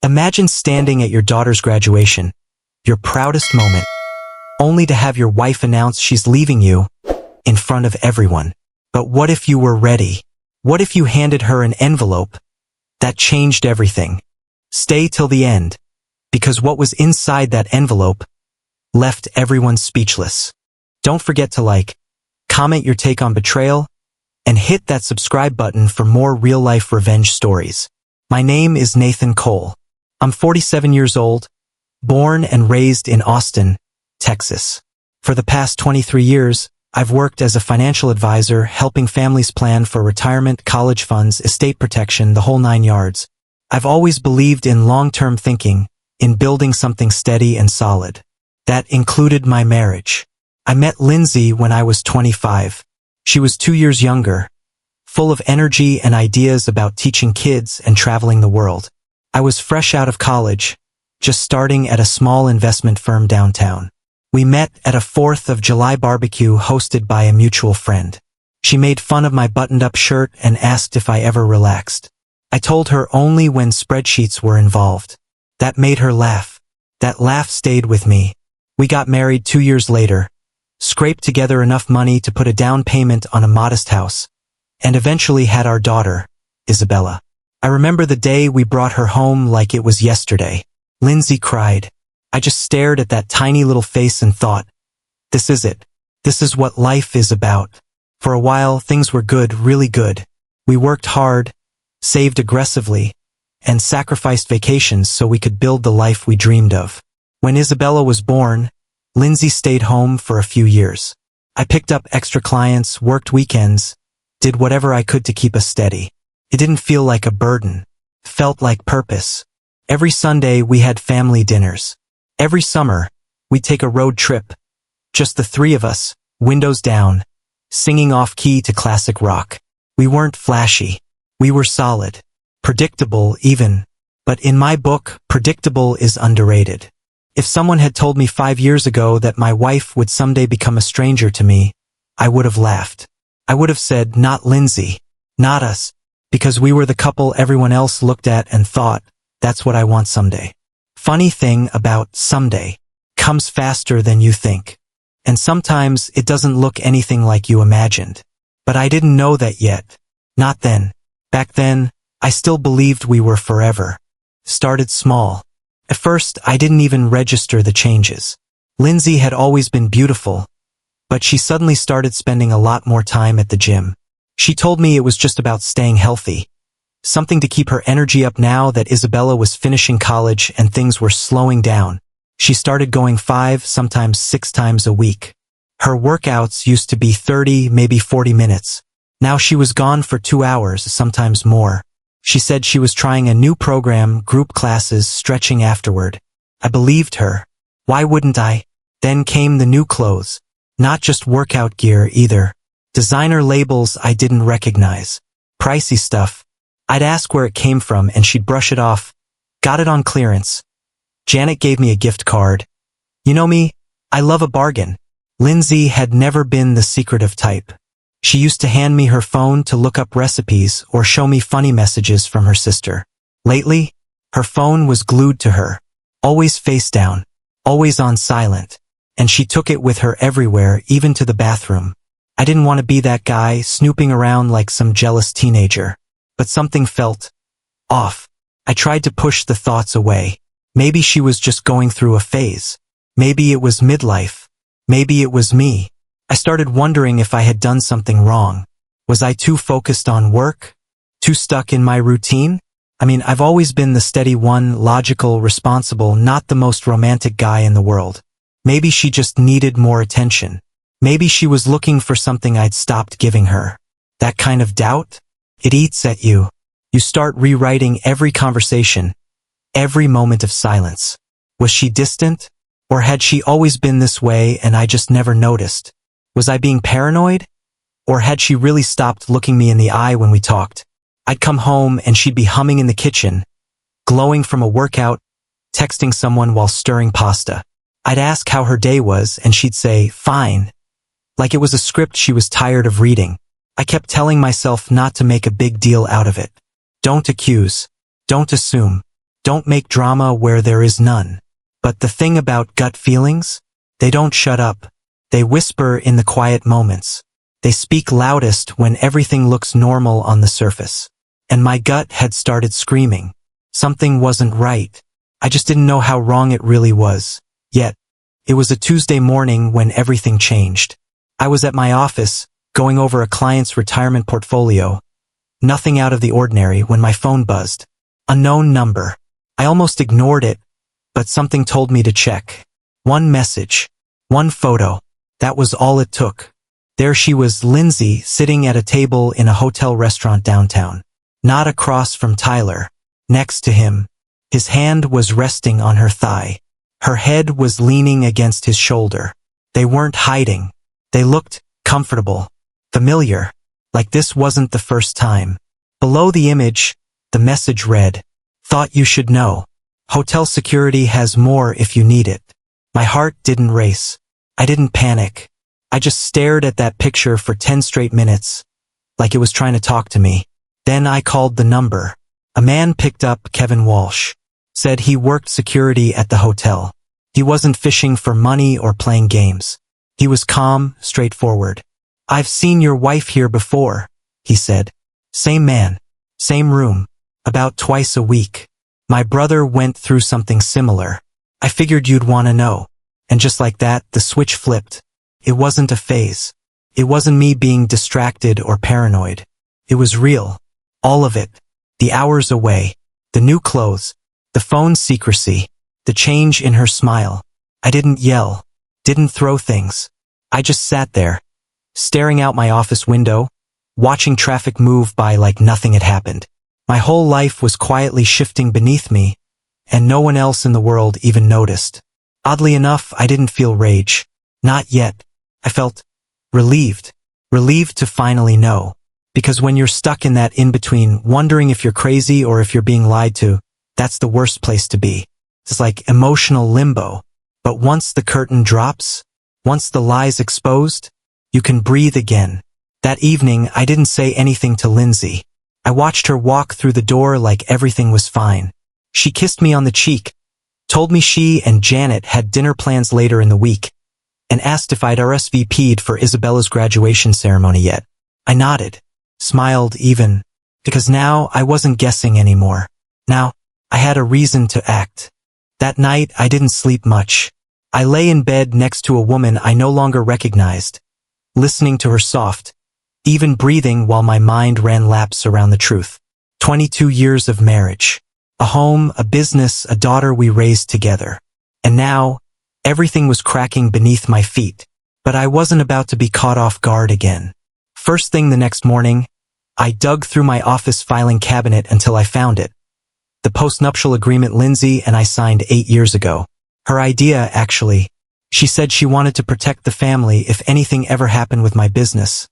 Imagine standing at your daughter's graduation, your proudest moment, only to have your wife announce she's leaving you in front of everyone. But what if you were ready? What if you handed her an envelope that changed everything? Stay till the end, because what was inside that envelope left everyone speechless. Don't forget to like, comment your take on betrayal, and hit that subscribe button for more real-life revenge stories. My name is Nathan Cole. I'm 47 years old, born and raised in Austin, Texas. For the past 23 years, I've worked as a financial advisor, helping families plan for retirement, college funds, estate protection, the whole 9 yards. I've always believed in long-term thinking, in building something steady and solid. That included my marriage. I met Lindsay when I was 25. She was 2 years younger, full of energy and ideas about teaching kids and traveling the world. I was fresh out of college, just starting at a small investment firm downtown. We met at a 4th of July barbecue hosted by a mutual friend. She made fun of my buttoned-up shirt and asked if I ever relaxed. I told her only when spreadsheets were involved. That made her laugh. That laugh stayed with me. We got married 2 years later, scraped together enough money to put a down payment on a modest house, and eventually had our daughter, Isabella. I remember the day we brought her home like it was yesterday. Lindsay cried. I just stared at that tiny little face and thought, this is it. This is what life is about. For a while, things were good, really good. We worked hard, saved aggressively, and sacrificed vacations so we could build the life we dreamed of. When Isabella was born, Lindsay stayed home for a few years. I picked up extra clients, worked weekends, did whatever I could to keep us steady. It didn't feel like a burden. It felt like purpose. Every Sunday we had family dinners. Every summer, we'd take a road trip. Just the three of us, windows down, singing off-key to classic rock. We weren't flashy. We were solid. Predictable even. But in my book, predictable is underrated. If someone had told me 5 years ago that my wife would someday become a stranger to me, I would have laughed. I would have said, not Lindsay, not us, because we were the couple everyone else looked at and thought, that's what I want someday. Funny thing about someday comes faster than you think. And sometimes it doesn't look anything like you imagined. But I didn't know that yet. Not then. Back then, I still believed we were forever. Started small. At first, I didn't even register the changes. Lindsay had always been beautiful, but she suddenly started spending a lot more time at the gym. She told me it was just about staying healthy. Something to keep her energy up now that Isabella was finishing college and things were slowing down. She started going 5, sometimes 6 times a week. Her workouts used to be 30, maybe 40 minutes. Now she was gone for 2 hours, sometimes more. She said she was trying a new program, group classes, stretching afterward. I believed her. Why wouldn't I? Then came the new clothes. Not just workout gear either. Designer labels I didn't recognize. Pricey stuff. I'd ask where it came from and she'd brush it off. Got it on clearance. Janet gave me a gift card. You know me, I love a bargain. Lindsay had never been the secretive type. She used to hand me her phone to look up recipes or show me funny messages from her sister. Lately, her phone was glued to her. Always face down. Always on silent. And she took it with her everywhere, even to the bathroom. I didn't want to be that guy snooping around like some jealous teenager. But something felt off. I tried to push the thoughts away. Maybe she was just going through a phase. Maybe it was midlife. Maybe it was me. I started wondering if I had done something wrong. Was I too focused on work? Too stuck in my routine? I mean, I've always been the steady one, logical, responsible, not the most romantic guy in the world. Maybe she just needed more attention. Maybe she was looking for something I'd stopped giving her. That kind of doubt? It eats at you. You start rewriting every conversation, every moment of silence. Was she distant? Or had she always been this way and I just never noticed? Was I being paranoid? Or had she really stopped looking me in the eye when we talked? I'd come home and she'd be humming in the kitchen, glowing from a workout, texting someone while stirring pasta. I'd ask how her day was and she'd say, fine. Like it was a script she was tired of reading. I kept telling myself not to make a big deal out of it. Don't accuse. Don't assume. Don't make drama where there is none. But the thing about gut feelings? They don't shut up. They whisper in the quiet moments. They speak loudest when everything looks normal on the surface. And my gut had started screaming. Something wasn't right. I just didn't know how wrong it really was. Yet, it was a Tuesday morning when everything changed. I was at my office, going over a client's retirement portfolio. Nothing out of the ordinary when my phone buzzed. Unknown number. I almost ignored it, but something told me to check. One message. One photo. That was all it took. There she was, Lindsay, sitting at a table in a hotel restaurant downtown. Not across from Tyler. Next to him. His hand was resting on her thigh. Her head was leaning against his shoulder. They weren't hiding. They looked comfortable. Familiar. Like this wasn't the first time. Below the image, the message read, "Thought you should know. Hotel security has more if you need it." My heart didn't race. I didn't panic. I just stared at that picture for 10 straight minutes, like it was trying to talk to me. Then I called the number. A man picked up. Kevin Walsh. Said he worked security at the hotel. He wasn't fishing for money or playing games. He was calm, straightforward. "I've seen your wife here before," he said. "Same man. Same room. About twice a week. My brother went through something similar. I figured you'd want to know." And just like that, the switch flipped. It wasn't a phase. It wasn't me being distracted or paranoid. It was real. All of it. The hours away. The new clothes. The phone secrecy. The change in her smile. I didn't yell. Didn't throw things. I just sat there, staring out my office window, watching traffic move by like nothing had happened. My whole life was quietly shifting beneath me, and no one else in the world even noticed. Oddly enough, I didn't feel rage. Not yet. I felt relieved. Relieved to finally know. Because when you're stuck in that in-between, wondering if you're crazy or if you're being lied to, that's the worst place to be. It's like emotional limbo. But once the curtain drops, once the lie's exposed, you can breathe again. That evening, I didn't say anything to Lindsay. I watched her walk through the door like everything was fine. She kissed me on the cheek, told me she and Janet had dinner plans later in the week, and asked if I'd RSVP'd for Isabella's graduation ceremony yet. I nodded, smiled even, because now I wasn't guessing anymore. Now, I had a reason to act. That night, I didn't sleep much. I lay in bed next to a woman I no longer recognized, listening to her soft, even breathing while my mind ran laps around the truth. 22 years of marriage. A home, a business, a daughter we raised together. And now, everything was cracking beneath my feet. But I wasn't about to be caught off guard again. First thing the next morning, I dug through my office filing cabinet until I found it. The postnuptial agreement Lindsay and I signed 8 years ago. Her idea, actually. She said she wanted to protect the family if anything ever happened with my business.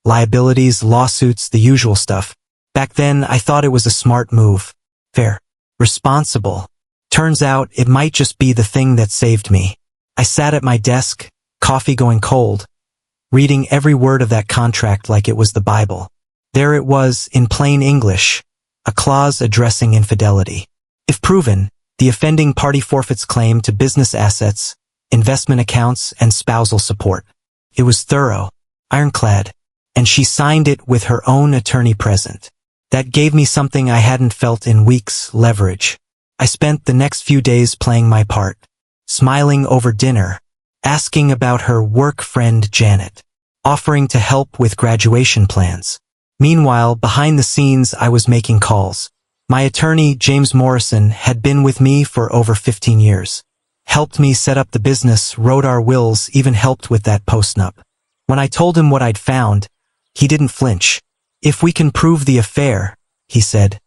Liabilities, lawsuits, the usual stuff. Back then, I thought it was a smart move. Fair. Responsible. Turns out, it might just be the thing that saved me. I sat at my desk, coffee going cold, reading every word of that contract like it was the Bible. There it was, in plain English. A clause addressing infidelity. If proven, the offending party forfeits claim to business assets, investment accounts, and spousal support. It was thorough, ironclad, and she signed it with her own attorney present. That gave me something I hadn't felt in weeks: leverage. I spent the next few days playing my part, smiling over dinner, asking about her work friend Janet, offering to help with graduation plans. Meanwhile, behind the scenes, I was making calls. My attorney, James Morrison, had been with me for over 15 years. Helped me set up the business, wrote our wills, even helped with that postnup. When I told him what I'd found, he didn't flinch. "If we can prove the affair," he said,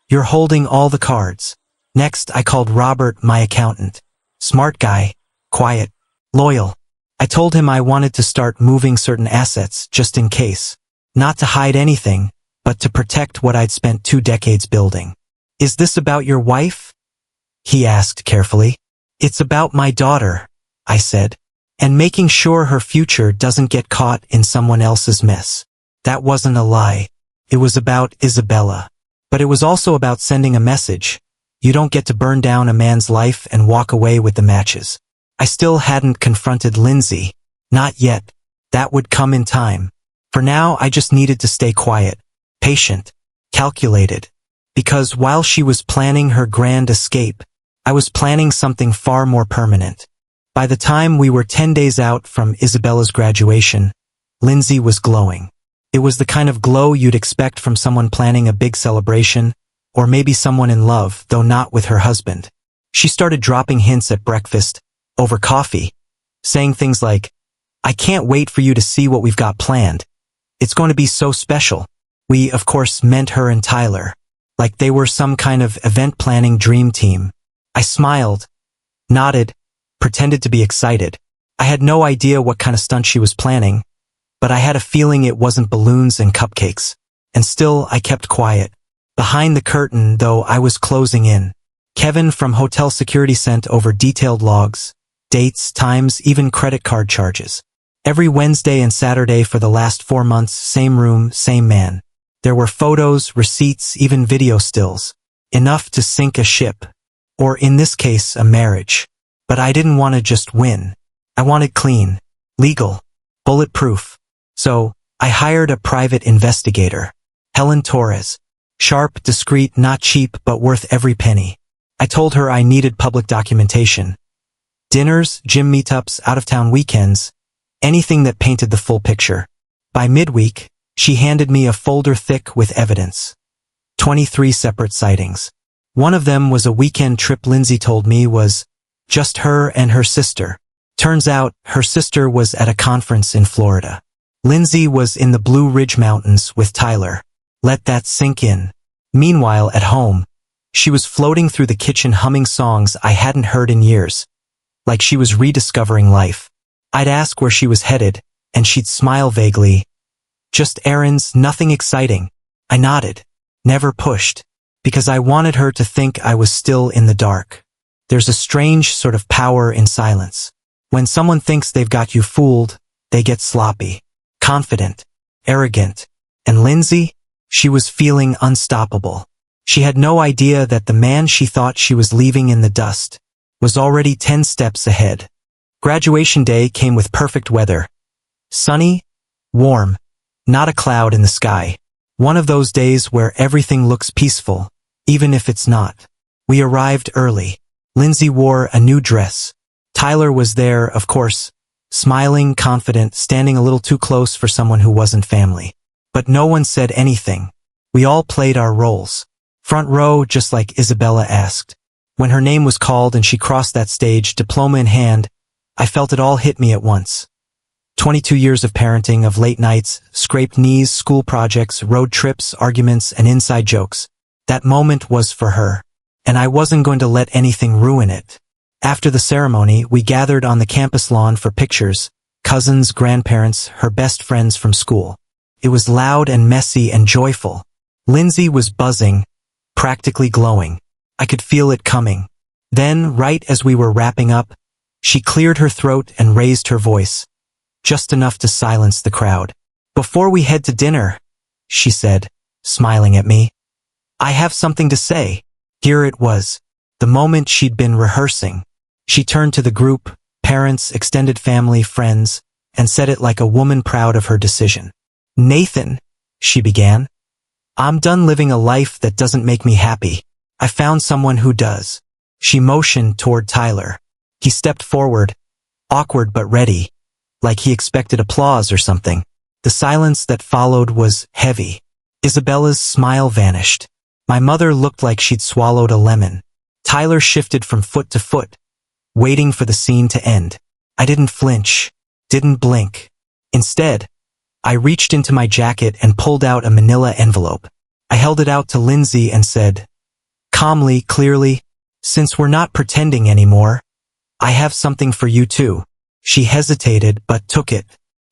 "you're holding all the cards." Next, I called Robert, my accountant. Smart guy, quiet, loyal. I told him I wanted to start moving certain assets, just in case. Not to hide anything, but to protect what I'd spent 2 decades building. "Is this about your wife?" he asked carefully. "It's about my daughter," I said, "and making sure her future doesn't get caught in someone else's mess." That wasn't a lie. It was about Isabella. But it was also about sending a message. You don't get to burn down a man's life and walk away with the matches. I still hadn't confronted Lindsay. Not yet. That would come in time. For now, I just needed to stay quiet, patient, calculated. Because while she was planning her grand escape, I was planning something far more permanent. By the time we were 10 days out from Isabella's graduation, Lindsay was glowing. It was the kind of glow you'd expect from someone planning a big celebration, or maybe someone in love, though not with her husband. She started dropping hints at breakfast, over coffee, saying things like, "I can't wait for you to see what we've got planned. It's going to be so special." We, of course, meant her and Tyler, like they were some kind of event planning dream team. I smiled, nodded, pretended to be excited. I had no idea what kind of stunt she was planning, but I had a feeling it wasn't balloons and cupcakes. And still, I kept quiet. Behind the curtain, though, I was closing in. Kevin from hotel security sent over detailed logs, dates, times, even credit card charges. Every Wednesday and Saturday for the last 4 months, same room, same man. There were photos, receipts, even video stills. Enough to sink a ship. Or in this case, a marriage. But I didn't want to just win. I wanted clean, legal, bulletproof. So, I hired a private investigator. Helen Torres. Sharp, discreet, not cheap, but worth every penny. I told her I needed public documentation. Dinners, gym meetups, out-of-town weekends, anything that painted the full picture. By midweek, she handed me a folder thick with evidence. 23 separate sightings. One of them was a weekend trip Lindsay told me was just her and her sister. Turns out, her sister was at a conference in Florida. Lindsay was in the Blue Ridge Mountains with Tyler. Let that sink in. Meanwhile, at home, she was floating through the kitchen humming songs I hadn't heard in years. Like she was rediscovering life. I'd ask where she was headed, and she'd smile vaguely. Just errands, nothing exciting. I nodded. Never pushed. Because I wanted her to think I was still in the dark. There's a strange sort of power in silence. When someone thinks they've got you fooled, they get sloppy, confident, arrogant. And Lindsay? She was feeling unstoppable. She had no idea that the man she thought she was leaving in the dust was already 10 steps ahead. Graduation day came with perfect weather. Sunny, warm, not a cloud in the sky. One of those days where everything looks peaceful, even if it's not. We arrived early. Lindsay wore a new dress. Tyler was there, of course, smiling, confident, standing a little too close for someone who wasn't family. But no one said anything. We all played our roles. Front row, just like Isabella asked. When her name was called and she crossed that stage, diploma in hand, I felt it all hit me at once. 22 years of parenting, of late nights, scraped knees, school projects, road trips, arguments, and inside jokes. That moment was for her. And I wasn't going to let anything ruin it. After the ceremony, we gathered on the campus lawn for pictures. Cousins, grandparents, her best friends from school. It was loud and messy and joyful. Lindsay was buzzing, practically glowing. I could feel it coming. Then, right as we were wrapping up, she cleared her throat and raised her voice. Just enough to silence the crowd. "Before we head to dinner," she said, smiling at me, "I have something to say." Here it was, the moment she'd been rehearsing. She turned to the group, parents, extended family, friends, and said it like a woman proud of her decision. "Nathan," she began, "I'm done living a life that doesn't make me happy. I found someone who does." She motioned toward Tyler. He stepped forward, awkward but ready, like he expected applause or something. The silence that followed was heavy. Isabella's smile vanished. My mother looked like she'd swallowed a lemon. Tyler shifted from foot to foot, waiting for the scene to end. I didn't flinch, didn't blink. Instead, I reached into my jacket and pulled out a manila envelope. I held it out to Lindsay and said, calmly, clearly, "Since we're not pretending anymore, I have something for you too." She hesitated but took it.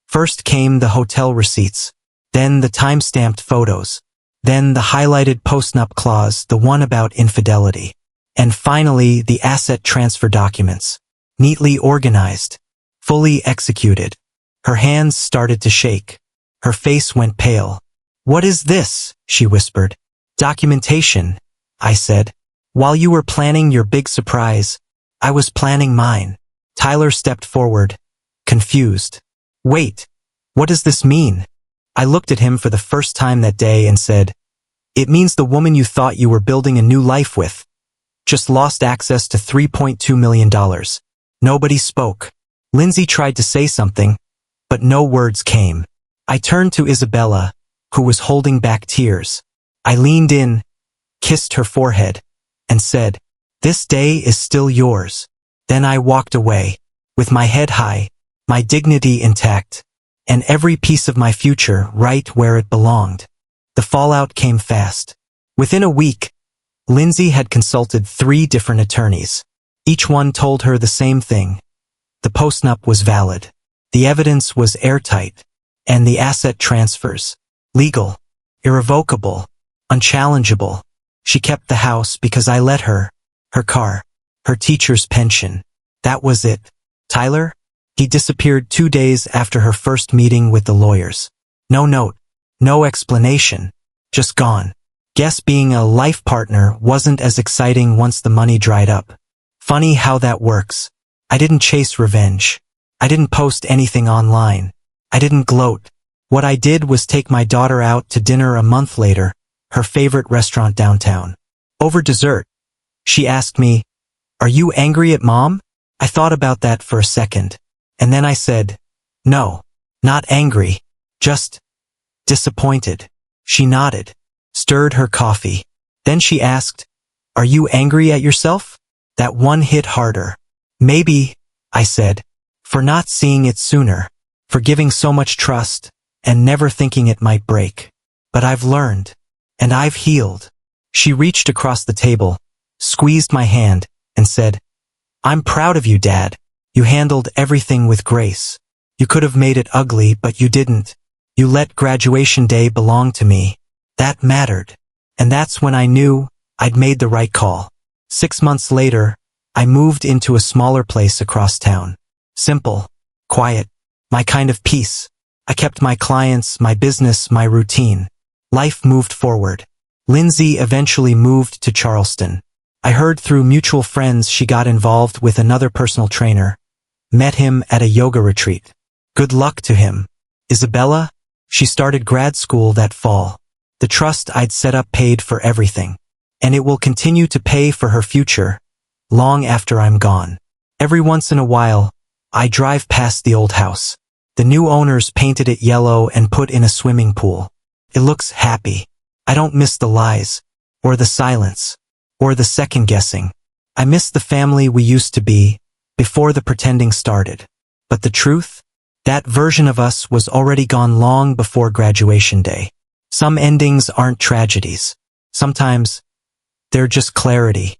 First came the hotel receipts, then the time-stamped photos, then the highlighted post-nup clause, the one about infidelity, and finally the asset transfer documents, neatly organized, fully executed. Her hands started to shake. Her face went pale. "What is this?" she whispered. "Documentation," I said. While you were planning your big surprise, I was planning mine. Tyler stepped forward, confused. Wait, what does this mean? I looked at him for the first time that day and said, it means the woman you thought you were building a new life with just lost access to $3.2 million. Nobody spoke. Lindsay tried to say something, but no words came. I turned to Isabella, who was holding back tears. I leaned in, kissed her forehead, and said, this day is still yours. Then I walked away, with my head high, my dignity intact, and every piece of my future right where it belonged. The fallout came fast. Within a week, Lindsay had consulted 3 different attorneys. Each one told her the same thing. The postnup was valid. The evidence was airtight. And the asset transfers. Legal. Irrevocable. Unchallengeable. She kept the house because I let her. Her car. Her teacher's pension. That was it. Tyler? He disappeared 2 days after her first meeting with the lawyers. No note. No explanation. Just gone. Guess being a life partner wasn't as exciting once the money dried up. Funny how that works. I didn't chase revenge. I didn't post anything online. I didn't gloat. What I did was take my daughter out to dinner a month later, her favorite restaurant downtown. Over dessert, she asked me, are you angry at Mom? I thought about that for a second. And then I said, no, not angry, just disappointed. She nodded, stirred her coffee. Then she asked, are you angry at yourself? That one hit harder. Maybe, I said, for not seeing it sooner, for giving so much trust, and never thinking it might break. But I've learned, and I've healed. She reached across the table, squeezed my hand, and said, I'm proud of you, Dad. You handled everything with grace. You could have made it ugly, but you didn't. You let graduation day belong to me. That mattered. And that's when I knew I'd made the right call. 6 months later, I moved into a smaller place across town. Simple, quiet, my kind of peace. I kept my clients, my business, my routine. Life moved forward. Lindsay eventually moved to Charleston. I heard through mutual friends she got involved with another personal trainer. Met him at a yoga retreat. Good luck to him. Isabella? She started grad school that fall. The trust I'd set up paid for everything. And it will continue to pay for her future, long after I'm gone. Every once in a while, I drive past the old house. The new owners painted it yellow and put in a swimming pool. It looks happy. I don't miss the lies, or the silence, or the second guessing. I miss the family we used to be, before the pretending started. But the truth? That version of us was already gone long before graduation day. Some endings aren't tragedies. Sometimes, they're just clarity.